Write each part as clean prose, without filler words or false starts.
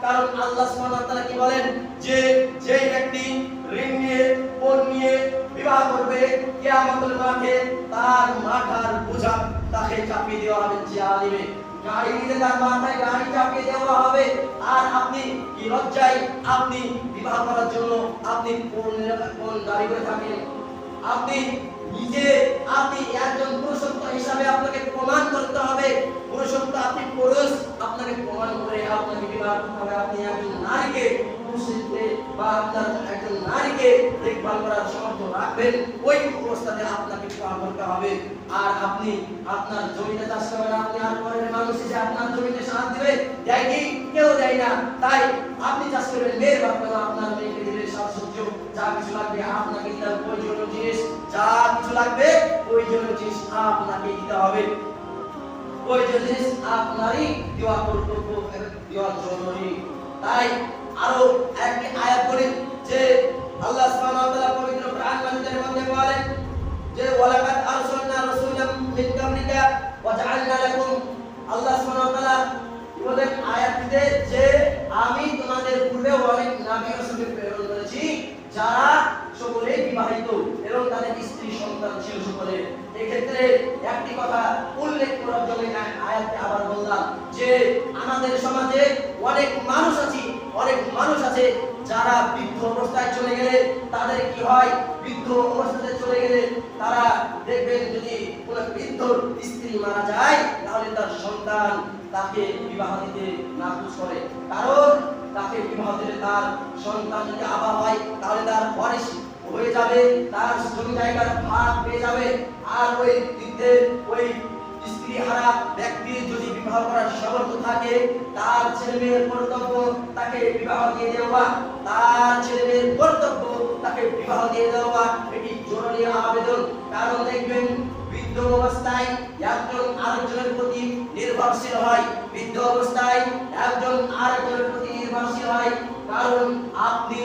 কারণ আল্লাহ সুবহানাহু ওয়া তাআলা কি বলেন যে যেই ব্যক্তি ঋণ নিয়ে পণ নিয়ে বিবাহ করবে কিয়ামতের মাঠে তার মাথার বোঝা তাকে চাপিয়ে দেওয়া হবে জালিমে। গাড়ি নিয়ে তার মাথায় গাড়ি চাপিয়ে দেওয়া হবে। আর আপনি কি লজ্জায় আপনি বিবাহ করার জন্য আপনি কোন দাবি করে থাকেন? আপনি নিজে আপনি একজন পুরুষত্ব হিসাবে আপনাকে প্রমাণ করতে হবে। পুরুষত্ব আপনি পুরুষ, আপনাকে প্রমাণ করে আপনাকে বিবাহ করতে হবে। আপনি একজন নারীকে পুরুষত্বে বা আপনার একজন নারীকে দেখভাল করার সামর্থ্য রাখবেন, ওই অবস্থাতে আপনাকে বিবাহ করতে হবে। আর আপনি আপনার জমিতে চাষ করবেন, আপনি আর পরের মানুষ এসে আপনার জমিতে সাথ দিবে, দেয় কি? কেউ দেয় না। তাই আপনি চাষ করবেন, মেয়ের বাপরা আপনার মেয়েকে দিবে শাকসবজি, যা কিছু লাগবে আপনাকে দিতে হবে। প্রয়োজনীয় জিনিস যা কিছু লাগবে প্রয়োজনীয় জিনিস আপনাকে দিতে হবে। প্রয়োজনীয় জিনিস আপনারই দেওয়া কর্তব্য, দেওয়া জরুরি। তাই আরো একটি আয়াত বলি যে আল্লাহ সুবহানাহু ওয়া তাআলা পবিত্র কোরআন মাজিদের মধ্যে বলেন যে ওয়ালাকাদ আরসালনা রাসূলাম মিন কাবলিকা ওয়া জাআলনা লাকুম, আল্লাহ সুবহানাহু ওয়া তাআলা বলেন আয়াতটিতে যে আমি তোমাদের পূর্বে অনেক নবী রাসূলকে প্রেরণ করেছি যারা সকলে বিবাহিত এবং তাদের স্ত্রী সন্তান ছিল সকলে। এই ক্ষেত্রে একটি কথা উল্লেখ করার জন্য আয়াতটি আবার বললাম যে আমাদের সমাজে অনেক মানুষ আছে যারা বৃদ্ধ অবস্থায় চলে গেলে তাদের কি হয়, বৃদ্ধ অবস্থায় চলে গেলে তারা দেখবেন যদি কোনো বৃদ্ধ স্ত্রী মারা যায় তাহলে তার সন্তান তাকে বিবাহ দিতে নাকচ করে। কারণ তাকে বিবাহ দিলে তার সন্তান যদি আবার হয় তাহলে তার ওয়ারিশ হয়ে যাবে, তার জমি জায়গার ভাগ পেয়ে যাবে। আর ওই বৃদ্ধের ওই স্ত্রী হারা ব্যক্তি যদি বিবাহ করার সামর্থ্য থাকে তার ছেলে মেয়ের কর্তব্য তাকে বিবাহ দিয়ে দেওয়া, তার ছেলে মেয়ের কর্তব্য তাকে বিবাহ দিয়ে দেওয়া, এটি জরুরি আবেদন। কারণ দেখবেন বৃদ্ধ অবস্থায় একজন আরেকজনের প্রতি নির্ভরশীল হয়, বৃদ্ধ অবস্থায় একজন আরেকজনের প্রতি নির্ভরশীল হয়। কারণ আপনি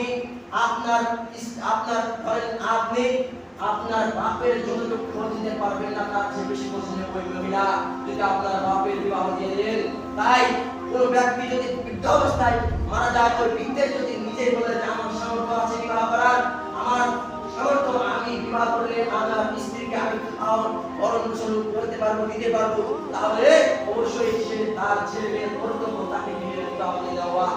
আপনার আপনার বাপের জন্য খোঁজ দিতে পারবেন না, তার চেয়ে বেশি খোঁজ নিতে ওই মহিলা যদি আপনার বাপের বিবাহ দিয়ে দেন। তাই কোন ব্যক্তি যদি বৃদ্ধ অবস্থায় মারা যায়, ওই বৃদ্ধের যদি নিজেই বলে যে আমার সামর্থ্য আছে বিবাহ করার, আমার সামর্থ্য, আমি বিবাহ করলে আমার স্ত্রীকে আমি ভরণ পোষণ করতে পারবো, দিতে পারবো, তাহলে অবশ্যই সে তার ছেলে মেয়ের কর্তব্য তাকে বিবাহ দিয়ে দেওয়া।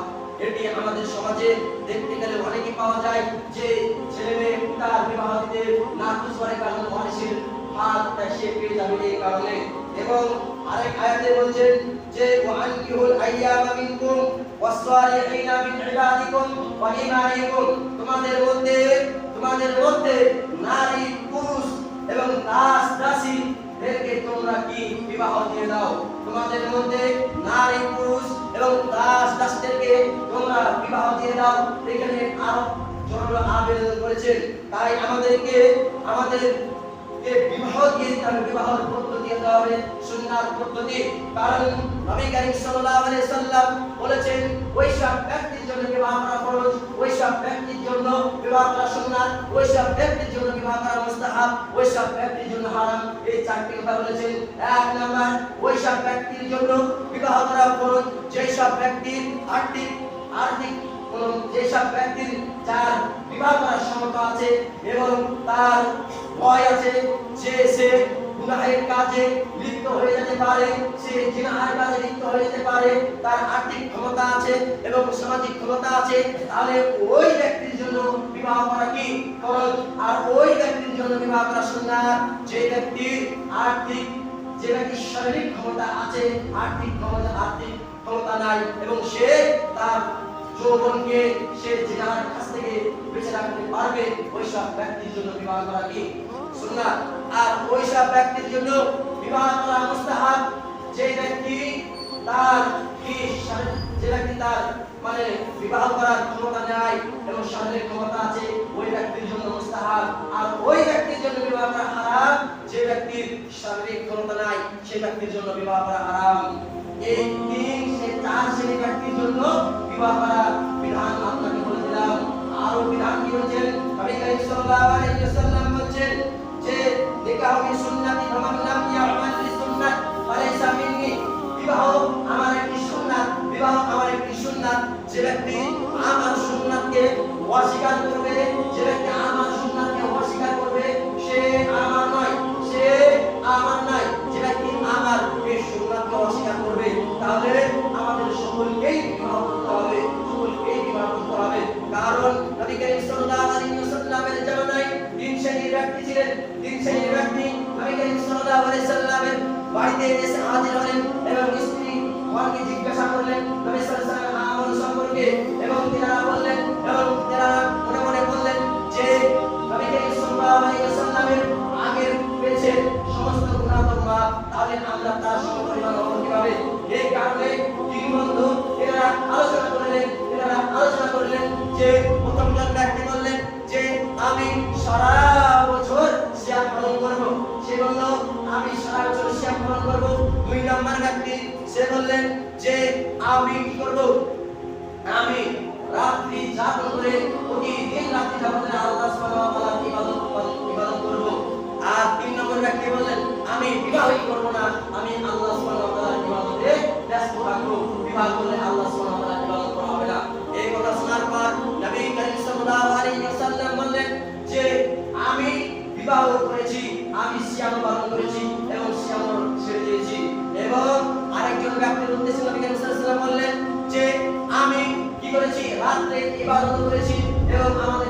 এটি আমাদের সমাজে দেখতে গেলে অনেকই পাওয়া যায় যে ছেলে মেয়ে তার বিবাহ দিতে নাকচ করে, কারণ ওয়ারিশের ভাগ সে পেয়ে যাবে এই কারণে। এবং আরেক আয়াতে বলছেন যে ওয়ানকিহুল আইয়ামা মিনকুম ওয়াস-সালিহিনা মিন ইবাদিকুম ওয়া ইমাইকুম, তোমাদের মধ্যে নারী পুরুষ এবং দাস দাসী এদেরকে তোমরা কি বিবাহ দিয়ে দাও। তোমাদের মধ্যে নারী পুরুষ এবং দাস দাসীদেরকে তোমরা বিবাহ দিয়ে দাও। এখানে আরো জোরালো আবেদন করেছেন। তাই আমাদেরকে বিবাহ দিয়ে দিতে হবে, বিবাহের পদ্ধতি দিতে হবে সুন্নাত পদ্ধতি। কারণ নবী করিম সাল্লাল্লাহু আলাইহি সাল্লাম বলেছেন ওই সব ব্যক্তির জন্য বিবাহ করা ফরজ, ওই সব ব্যক্তির জন্য বিবাহ করা সুন্নাত, ওই সব ব্যক্তির জন্য বিবাহ করা মুস্তাহাব, ওই সব ব্যক্তির জন্য হারাম। এই চারটি কথা বলেছেন। এক নাম্বার, ওই সব ব্যক্তির জন্য বিবাহ করা ফরজ যেই সব ব্যক্তির আর্থিক যেসব ব্যক্তির যার বিবাহ করার ক্ষমতা আছে এবং তার ভয় আছে, সে গুনাহের কাজে লিপ্ত হয়ে যেতে পারে, সে জিনাহের কাজে লিপ্ত হয়ে যেতে পারে, তার আর্থিক ক্ষমতা আছে এবং সামাজিক ক্ষমতা আছে, তাহলে ওই ব্যক্তির জন্য বিবাহ করা কি ফরজ। আর ওই ব্যক্তির জন্য বিবাহ করা সুন্নাত যে ব্যক্তির শারীরিক ক্ষমতা আছে, আর্থিক ক্ষমতা নাই এবং সে তার যৌবনকে সে জিনার কাছ থেকে বেঁচে রাখতে পারবে, ওই সব ব্যক্তির জন্য বিবাহ করা কি সুন্নাত। আর ওই সব ব্যক্তির জন্য বিবাহ করা মুস্তাহাব যে ব্যক্তি তার বিবাহ করার ক্ষমতা নাই এবং শারীরিক ক্ষমতা আছে, ওই ব্যক্তির জন্য মুস্তাহাব। আর ওই ব্যক্তির জন্য বিবাহ করা হারাম যে ব্যক্তির শারীরিক ক্ষমতা নাই, সেই ব্যক্তির জন্য বিবাহ করা হারাম। এই চার শ্রেণীর ব্যক্তির জন্য বিবাহ করার বিধান আপনাকে বলে দিলাম। আরো বিধান কি বলছেন? নবী করিম সাল্লাল্লাহু আলাইহি ওয়াসাল্লাম বলছেন যে নিকাহু সুন্নতি ফামান লাম ইয়ামাল বিসুন্নাত ফালাইসা মিন্নি, বিবাহ আমার একটি সুন্নাত, বিবাহ আমার একটি সুন্নাত, সুন্নাত, যে ব্যক্তি আমার সুন্নাতকে অস্বীকার করবে, যে ব্যক্তি আমার সুন্নাতকে অস্বীকার করবে সে আমার নয়, সে আমার নয়। যে ব্যক্তি আমার এই সুন্নাতকে অস্বীকার করবে তাহলে আমাদের সকলকেই বিবাহ করতে হবে, সকলকেই বিবাহ করতে হবে। কারণ নবী করিম সাল্লাল্লাহু আলাইহি ওয়াসাল্লামের জামানায় তিন শ্রেণীর ব্যক্তি ছিলেন, তিন শ্রেণীর ব্যক্তি নবী করিম সাল্লাল্লাহু আলাইহি ওয়াসাল্লামের বাড়িতে এসে হাজির হলেন এবং স্ত্রী ওয়াকে জিজ্ঞাসা করলেন নবী সাল্লাল্লাহু আলাইহি ওয়াসাল্লামের আমল সম্পর্কে এবং তিনারা বললেন এবং তিনারা মনে মনে বললেন যে নবী করিম সাল্লাল্লাহু আলাইহি ওয়াসাল্লামের আগের পেছে সমস্ত গুনাহ তো মাফ, তাহলে আমরা তার সমপরিমাণ হব কিভাবে? এই কারণে তিন বন্ধু এরা আলোচনা করলেন যে প্রথম জন ব্যক্তি বললেন যে আমি সারা বছর সিয়াম পালন করব, সে বলল আমি সারা বছর সিয়াম পালন করব। দুই নম্বর ব্যক্তি সে বললেন যে আমি কি করব, আমি রাত্রি জাগরণ করে প্রতিদিন রাত্রি জাগরণ করে আল্লাহ সুবহানাহু ওয়া তাআলার ইবাদত করব। আর তিন নম্বর ব্যক্তি বললেন আমি বিবাহই করব না, আমি আল্লাহ সুবহানাহু ওয়া তাআলার ইবাদতে ব্যস্ত থাকব, বিবাহ করলে আল্লাহ সুবহানাহু ওয়া তাআলার ইবাদত করা হবে না। এই কথা শোনার পর নবী করিম সাল্লাল্লাহু আলাইহি ওয়াসাল্লাম বললেন যে আমি বিবাহ করেছি, আমি সিয়াম পালন করেছি এবং সিয়াম ছেড়ে দিয়েছি। এবং আরেকজন ব্যক্তির উদ্দেশ্যে নবী করিম সাল্লাল্লাহু আলাইহি ওয়াসাল্লাম বললেন যে আমি কি করেছি, রাতে ইবাদত করেছি এবং আমার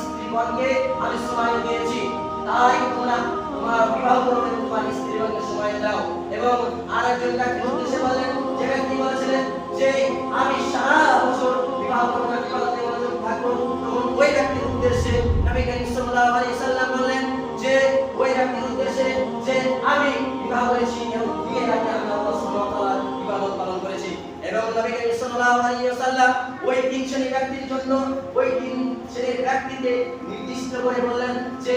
স্ত্রীগণকে আমি সময় দিয়েছি। তাই তোমরা তোমার বিবাহ করতে তোমার স্ত্রীগণকে সময় দাও। এবং আরেকজন ব্যক্তির উদ্দেশ্যে বললেন, যে ব্যক্তি বলেছিলেন যে আমি সারা বছর বিবাহ করব না, ইবাদতে মনোযোগ থাকব, তখন ওই ব্যক্তির উদ্দেশ্যে নবী করিম সাল্লাল্লাহু আলাইহি ওয়াসাল্লাম বললেন যে ওই ব্যক্তির উদ্দেশ্যে যে আমি বিবাহ করেছি এবং বিয়ের আগে আমি আল্লাহ সুবহানাহু ওয়া তাআলার ইবাদত পালন করেছি। এবং নবী করিম সাল্লাল্লাহু আলাইহি ওয়াসাল্লাম ওই তিন শ্রেণীর ব্যক্তির জন্য ওই তিন শ্রেণীর ব্যক্তিকে নির্দিষ্ট করে বললেন যে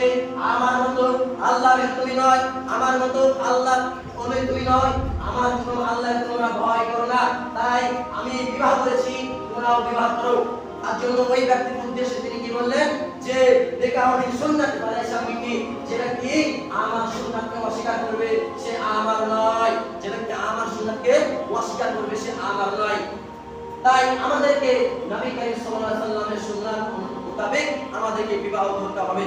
আমার মতো আল্লাহর তুমি নয়, আমার মতো আল্লাহ তুমি নয়, আমার জন্য আল্লাহর তোমরা ভয় করো না, তাই আমি বিবাহ করেছি, তোমরাও বিবাহ করো। তার জন্য ওই ব্যক্তির উদ্দেশ্যে তিনি কি বললেন যে দেখাওনি সুন্নাত ফালাইসা মিন্নি, যে ব্যক্তি আমার সুন্নাতকে অস্বীকার করবে সে আমার নয়, যে ব্যক্তি আমার সুন্নাতকে অস্বীকার করবে সে আমার নয়। তাই আমাদেরকে নবী করিম সাল্লাল্লাহু আলাইহি ওয়াসাল্লামের সুন্নাত মোতাবেক আমাদেরকে বিবাহ করতে হবে।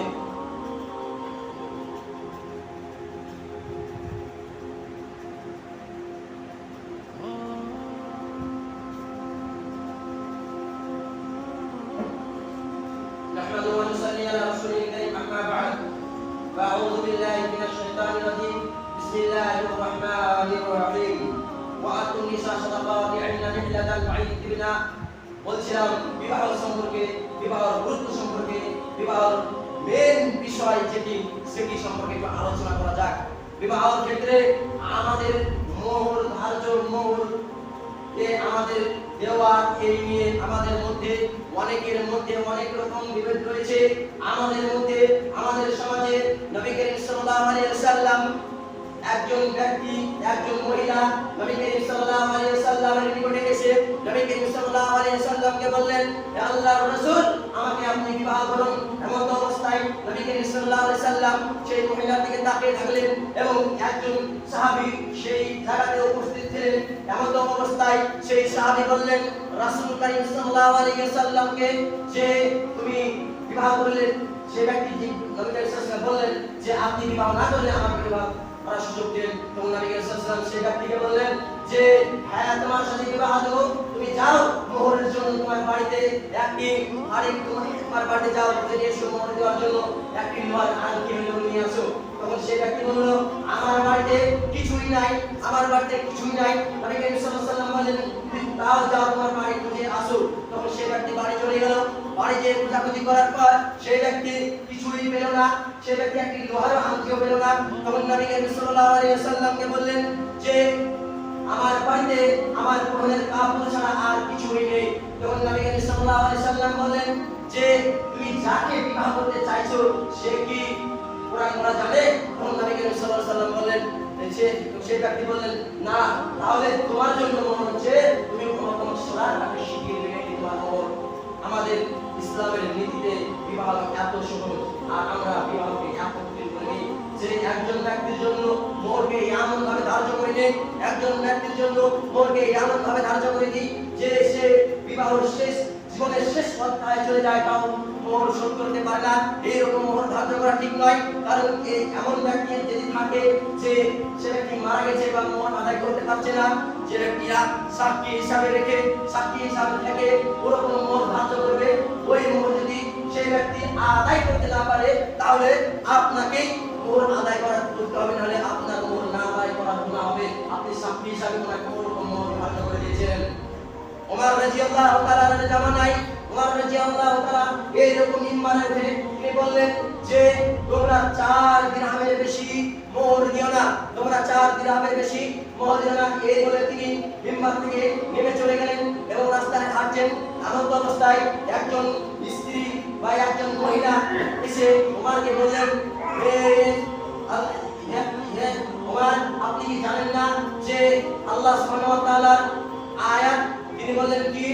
نحمده ونصلي على رسوله الكريم أما بعد فأعوذ بالله من الشيطان الرجيم بسم الله الرحمن الرحيم وآتوا النساء صدقاتهن نحلة وعيدنا। বলছিলাম বিবাহ সম্পর্কে, বিবাহের গুরুত্ব সম্পর্কে, বিবাহের মেন বিষয় যেটি সেটি সম্পর্কে একটু আলোচনা করা যাক। বিবাহের ক্ষেত্রে আমাদের মোহর ধার্য, মোহর আমাদের দেওয়া, এই নিয়ে আমাদের মধ্যে অনেকের মধ্যে অনেক রকম বিভেদ রয়েছে। আমাদের মধ্যে, আমাদের সমাজে নবী করিম সাল্লাল্লাহু আলাইহি ওয়াসাল্লাম একজন ব্যক্তি, একজন মহিলা নবী করিম সাল্লাল্লাহু আলাইহি ওয়াসাল্লামের নিকটে এসে নবী করিম সাল্লাল্লাহু আলাইহি ওয়াসাল্লামকে বললেন, হে আল্লাহর রাসূল, আমাকে আপনি বিবাহ করুন। এমন অবস্থায় নবী করিম সাল্লাল্লাহু আলাইহি ওয়াসাল্লাম সেই মহিলার দিকে তাকিয়ে থাকলেন এবং একজন সাহাবী সেই জায়গাতে উপস্থিত ছিলেন। এমন অবস্থায় সেই সাহাবী বললেন রাসূল করিম সাল্লাল্লাহু আলাইহি ওয়াসাল্লামকে যে তুমি বিবাহ করলেন। সেই ব্যক্তি নবী করিম সাল্লাল্লাহু আলাইহি ওয়াসাল্লাম বললেন যে আপনি বিবাহ না করলে আমাকে বিবাহ করার সুযোগ দিন। তখন নবী করিম সাল্লাল্লাহু আলাইহি ওয়াসাল্লাম সেই ব্যক্তিকে বললেন যে হ্যাঁ, তোমার সাথে বিবাহ দেব, তুমি যাও মোহরের জন্য তোমার বাড়িতে একটি তোমার বাড়িতে যাও, এসো মোহর দেওয়ার জন্য একটি লোহার আংটি নিয়ে আসো। তখন সেই ব্যক্তি বলল আমার বাড়িতে কিছুই নাই, আমার বাড়িতে কিছুই নাই। নবী করিম সাল্লাল্লাহু আলাইহি ওয়াসাল্লাম বললেন তাও যাও তোমার বাড়ি খুঁজে আসো। তখন সেই ব্যক্তি বাড়ি চলে গেল। বাড়ি যেয়ে খোঁজাখুঁজি করার পর সেই ব্যক্তি কিছুই পেল না, সেই ব্যক্তি একটি লোহার আংটিও পেল না। তখন নবী করিম সাল্লাল্লাহু আলাইহি ওয়াসাল্লামকে বললেন যে আমার বাড়িতে আমার পরনের কাপড় ছাড়া আর কিছুই নেই। তখন নবী করিম সাল্লাল্লাহু আলাইহি ওয়াসাল্লাম বললেন যে তুমি যাকে বিবাহ করতে চাইছো সে কি কোরআন পড়া জানে? তখন নবী করিম সাল্লাল্লাহু আলাইহি ওয়াসাল্লাম বললেন সেই ব্যক্তি বললেন না, তাহলে তোমার জন্য মনে হচ্ছে তুমি তোমার সূরাটাকে শিখিয়ে নেবে তোমার মোহর। আমাদের ইসলামের নীতিতে বিবাহ এত সহজ, আর আমরা বিবাহকে এত কঠিন করে নিই যে একজন ব্যক্তির জন্য মোহরকে এমন ভাবে ধার্য করে নিই, একজন ব্যক্তির জন্য মোহরকে এমন ভাবে ধার্য করে দিই যে সে কারোর শেষ জীবনের শেষ পর্যায়ে চলে যায়, তাও মোহর শোধ করতে পারে না, এইরকম মোহর ধার্য করা ঠিক নয়। কারণ এমন ব্যক্তি যদি থাকে যে সে ব্যক্তি মারা গেছে বা মোহর আদায় করতে পারছে না, যে ব্যক্তিরা সাক্ষী হিসাবে থেকে ওরকম মোহর ধার্য করবে, ওই মোহর যদি সেই ব্যক্তি আদায় করতে না পারে তাহলে আপনাকেই মোহর আদায় করতে হবে, নাহলে আপনার মোহর না আদায় করা গুনাহ হবে। আপনি সাক্ষী হিসাবে মোহর ধার্য করে দিয়েছেন। ওমর রাদিয়াল্লাহু তাআলার জামানায় ওমর রাদিয়াল্লাহু তাআলা এইরকম মিম্বারে উঠে তিনি বললেন যে তোমরা 4 দিরহামের বেশি মোহর দিও না, তোমরা 4 দিরহামের বেশি মোহর দিও না। এই বলে তিনি মিম্বার থেকে নেমে চলে গেলেন এবং রাস্তায় হাঁটছেন। এমন অবস্থায় একজন স্ত্রী বা একজন মহিলা এসে ওমরকে বললেন, ওমর আপনি কি জানেন না যে আল্লাহ সুবহানাহু ওয়া তাআলার আয়াত? তিনি বললেন কি?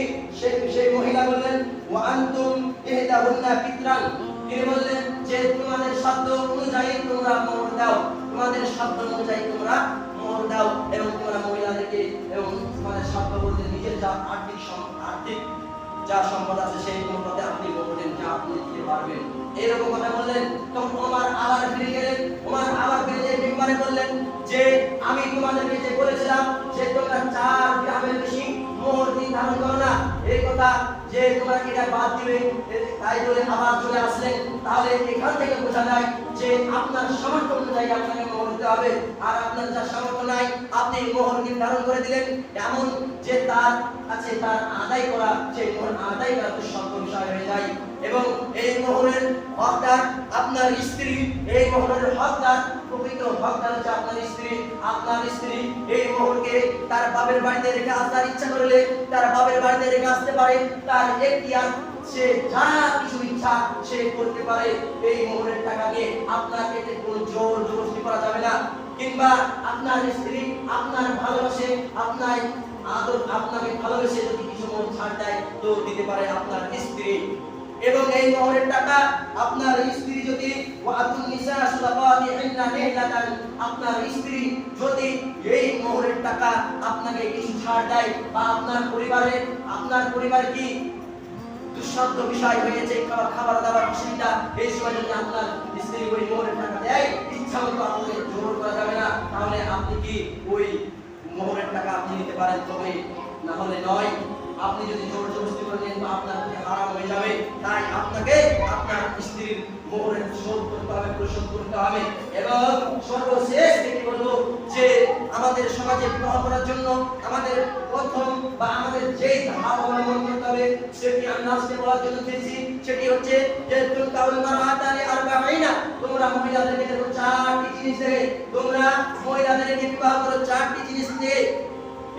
সেই মহিলা বললেন ওয়া আনতুম ইহদাহুন্না ফিতরান। তিনি বললেন যে তোমাদের শব্দ অনুযায়ী তোমরা মোহর দাও, তোমাদের শব্দ অনুযায়ী তোমরা মোহর দাও, এবং তোমরা মহিলাদেরকে এবং তোমাদের শব্দ বলতে নিজের যা আর্থিক যা সম্পদ আছে সেই সম্পদে আপনি মোহর দেন, যা আপনি দিতে পারবেন। এরকম কথা বললেন। তখন ওমর আবার ফিরে গেলেন। ওমর আবার ফিরে মিম্বারে বললেন যে আমি তোমাদেরকে যে বলেছিলাম যে তোমরা 4 দিরহামের বেশি মোহর ধারণ করো না, এই কথা যে তোমরা এটা বাদ দিবে, তাই বলে আবার চলে আসলেন। তাহলে এখান থেকে বোঝা যায় যে আপনার সামর্থ্য অনুযায়ী আপনাকে মোহর দিতে হবে, আর আপনার যা সামর্থ্য নাই আপনি মোহর নির্ধারণ করে দিলেন, এমন যে তার কাছে তার আদায় করা, সেই মোহর আদায় করা দুঃসাধ্য বিষয় হয়ে যায়। এবং এই মোহরের হকদার আপনার স্ত্রী, এই মোহরের হকদার প্রকৃত হকদার হচ্ছে আপনার স্ত্রী। আপনার স্ত্রী এই মোহরকে তার বাপের বাড়িতে রেখে আসার ইচ্ছা করলে তার বাপের বাড়িতে রেখে আসতে পারে, তার এখতিয়ার, সে যা কিছু ইচ্ছা সে করতে পারে। এই মোহরের টাকা নিয়ে আপনাকে কোনো জোর জবরদস্তি করা যাবে না। কিংবা আপনার স্ত্রী আপনার ভালোবাসে, আপনার আদর, আপনাকে ভালোবেসে যদি কিছু মোহর ছাড় দেয় তো দিতে পারে আপনার স্ত্রী। এবং এই মোহরের টাকা আপনার স্ত্রী যদি ওয়াতুন নিসা সাদাকাতিহিন্না নিহলাতান, আপনার স্ত্রী যদি এই মোহরের টাকা আপনাকে কিছু ছাড় দেয় বা আপনার পরিবার কি দুঃসাধ্য বিষয় হয়েছে, খাবার দাবার অসুবিধা, এই সময় যদি আপনার স্ত্রী ওই মোহরের টাকা দেয়, ইচ্ছা মতো আপনাকে জোর করা যাবে না, তাহলে আপনি কি ওই মোহরের টাকা আপনি নিতে পারেন, তবে না হলে নয়। আপনি যদি জোর জবরদস্তি করে নেন তো আপনার হারাম হয়ে যাবে। তাই আপনাকে আপনার স্ত্রীর মোহরের শোধ করতে হবে, পরিশোধ করতে হবে। এবং সর্বশেষ যেটি বলবো যে আমাদের সমাজে বিবাহ করার জন্য আমাদের প্রথম বা আমাদের যেই ধাপ অবলম্বন করতে হবে সেটি আমি আজকে বলার জন্য চেয়েছি, সেটি হচ্ছে যে তুলকাউল মারআতানি আরবাঈনা, তোমরা মহিলাদেরকে দেখো 4টি জিনিস দিয়ে, তোমরা মহিলাদেরকে বিবাহ করো 4টি জিনিস দিয়ে,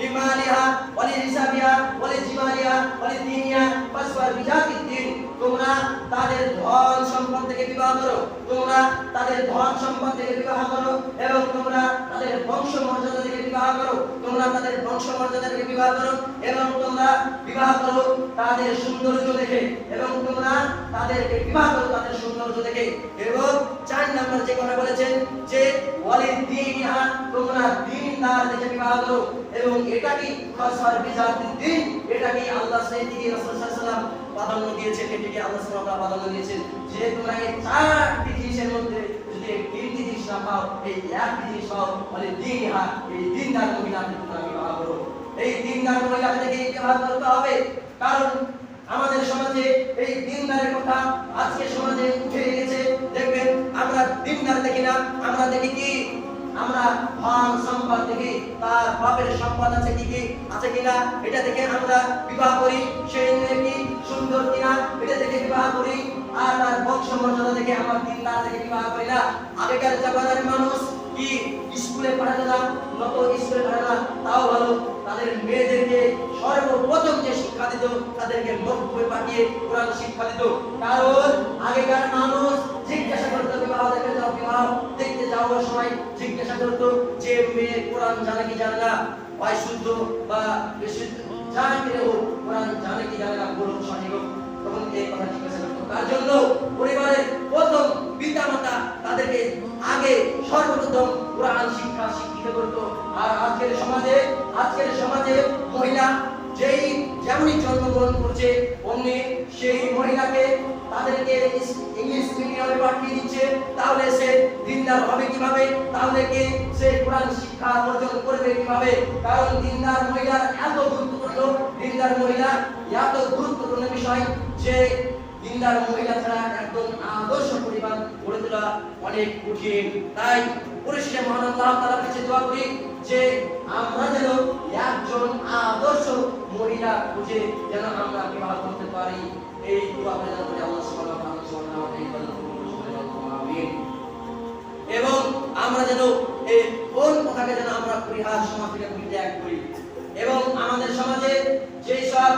ইমানিহা ওয়ালি হিসাবিহা ওয়ালি জিমালিহা ওয়ালি দিনিয়া ফাসওয়ার বিজাতিদ্দিন। তোমরা তাদের ধন সম্পদ থেকে বিবাহ করো, তোমরা তাদের ধন সম্পদ থেকে বিবাহ করো, এবং তোমরা তাদের বংশ মর্যাদা থেকে বিবাহ করো, তোমরা তাদের বংশ মর্যাদা থেকে বিবাহ করো, এবং তোমরা বিবাহ করো তাদের সৌন্দর্য দেখে, এবং তোমরা তাদেরকে বিবাহ করো তাদের সৌন্দর্য দেখে। এবং 4 নম্বর যে কথা বলেছেন যে ওয়ালি দিনিহা, তোমরা দ্বীনদার দেখে বিবাহ করো। এবং এটা কি ফাসওয়ার বিজাতিদ্দিন, এটা কি আল্লাহ সাইয়্যিদি রাসূল সাল্লাল্লাহু আলাইহি ওয়াসাল্লাম প্রাধান্য দিয়েছেন, এটিকে আল্লাহ সুবহানাহু ওয়া তাআলা প্রাধান্য দিয়েছেন যে তোমরা এই 4টি জিনিসের মধ্যে যদি এই 3টি জিনিস না পাও, এই 1টি জিনিস পাও, বলে দিনহা, এই দিনদার মহিলাকে তোমরা বিবাহ করো। এই দিনদার মহিলাকে বিবাহ করতে হবে, কারণ আমাদের সমাজে এই দিনদারের কথা আজকে সমাজে উঠে গেছে। দেখবেন আমরা দিনদার দেখি না, আমরা দেখি কি, আমরা ধন সম্পদ দেখি, তার বাপের সম্পদ আছে কিনা এটা দেখে আমরা বিবাহ করি, সেই মেয়ে কি সুন্দর কিনা এটা দেখে বিবাহ করি, আর তার বংশ মর্যাদা দেখে আমার দিনদার দেখে বিবাহ করি না। আগেকার জামানার মানুষ কি স্কুলে পড়াতো না, নত স্কুলে পড়াতো না, তাও ভালো, তাদের মেয়েদেরকে সর্বপ্রথম যে শিক্ষা দিত তাদেরকে মক্কায় পাঠিয়ে কোরআন শিক্ষা দিত। কারণ আগেকার মানুষ জিজ্ঞাসা করতো, বিবাহ দেখতে যাওয়ার সময় জিজ্ঞাসা করতো যে মেয়ে কোরআন জানে কি জানে না, হয় শুদ্ধ বা বিশুদ্ধ জানে কি হোক, কোরআন জানে কি জানে না, বলুন সঠিক হোক, তখন এই কথা জিজ্ঞাসা করতো। তার জন্য পরিবারের প্রথম পিতামাতা তাদেরকে আগে সর্বপ্রথম কোরআন শিক্ষিত করতো। আর আজকের সমাজে মহিলা যেই যেমনই জন্মগ্রহণ করছে অমনি সেই মহিলাকে তাদেরকে ইংলিশ মিডিয়ামে পাঠিয়ে দিচ্ছে। তাহলে সে দিনদার হবে কিভাবে? তাহলে কি সে কোরআন শিক্ষা অর্জন করবে কিভাবে? কারণ দিনদার মহিলার এত গুরুত্বপূর্ণ, দিনদার মহিলা এত গুরুত্বপূর্ণ বিষয় যে দিনদার মহিলা ছাড়া একদম আদর্শ পরিবার গড়ে তোলা অনেক কঠিন। তাই পরিশেষে মহান আল্লাহ তাআলার কাছে দোয়া করি যে আমরা যেন একজন আদর্শ মহিলা খুঁজে যেন আমরা বিবাহ করতে পারি। এই দোয়া করে যেন আল্লাহ সুবহানাহু ওয়া তাআলা আমিন। এবং আমরা যেন এই কোন কথাকে যেন আমরা পরিহাস সমাজ থেকে পরিত্যাগ করি এবং আমাদের সমাজে যেই সব